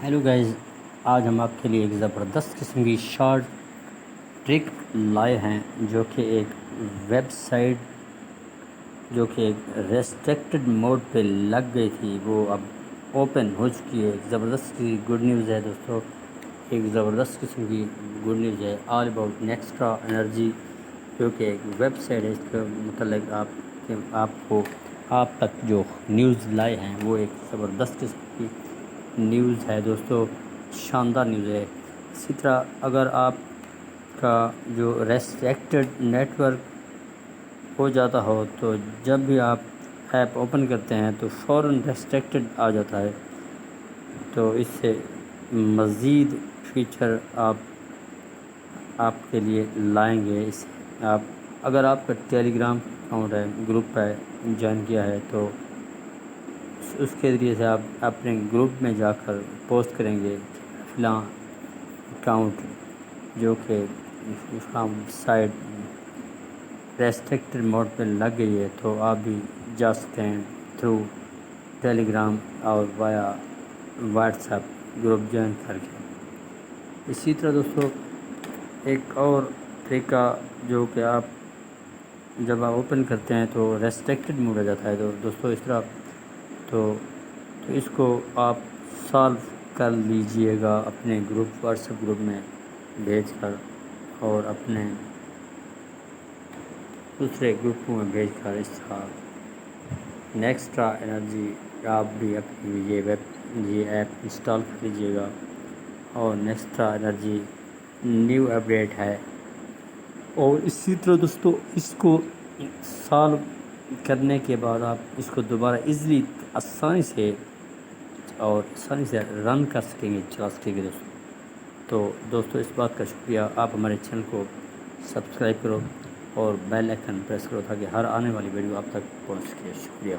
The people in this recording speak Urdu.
ہیلو گائز، آج ہم آپ کے لیے ایک زبردست قسم کی شارٹ ٹرک لائے ہیں جو کہ ایک ویب سائٹ جو کہ ایک ریسٹرکٹڈ موڈ پہ لگ گئی تھی وہ اب اوپن ہو چکی ہے۔ ایک زبردست کی گڈ نیوز ہے دوستو، ایک زبردست قسم کی گڈ نیوز ہے آل اباؤٹ نیکسٹرا انرجی، جو کہ ایک ویب سائٹ ہے۔ اس کے متعلق آپ تک جو نیوز لائے ہیں وہ ایک زبردست قسم کی نیوز ہے دوستو، شاندار نیوز ہے۔ اسی طرح اگر آپ کا جو ریسٹرکٹڈ نیٹ ورک ہو جاتا ہو تو جب بھی آپ ایپ اوپن کرتے ہیں تو فوراً ریسٹرکٹڈ آ جاتا ہے، تو اس سے مزید فیچر آپ کے لیے لائیں گے۔ اگر آپ کا ٹیلی گرام اکاؤنٹ ہے، گروپ ہے، جوائن کیا ہے، تو اس کے ذریعے سے آپ اپنے گروپ میں جا کر پوسٹ کریں گے فلاں اکاؤنٹ جو کہ سائٹ ریسٹرکٹڈ موڈ پہ لگ گئی ہے، تو آپ بھی جا سکتے ہیں تھرو ٹیلی گرام اور وایا واٹس ایپ گروپ جوائن کر کے۔ اسی طرح دوستو ایک اور طریقہ جو کہ آپ جب آپ اوپن کرتے ہیں تو ریسٹرکٹڈ موڈ آ جاتا ہے، تو دوستو اس طرح تو اس کو آپ سالو کر لیجئے گا اپنے گروپ واٹس ایپ گروپ میں بھیج کر، اور اپنے دوسرے گروپوں میں بھیج کر۔ اس طرح نیکسٹرا انرجی آپ بھی اپنی یہ ایپ انسٹال کر لیجئے گا، اور نیکسٹرا انرجی نیو اپڈیٹ ہے۔ اور اسی طرح دوستو اس کو سالو کرنے کے بعد آپ اس کو دوبارہ ایزلی آسانی سے رن کر سکیں گے، چلا سکیں گے دوستو۔ تو دوستو اس بات کا شکریہ، آپ ہمارے چینل کو سبسکرائب کرو اور بیل آئیکن پریس کرو تاکہ ہر آنے والی ویڈیو آپ تک پہنچ سکے۔ شکریہ۔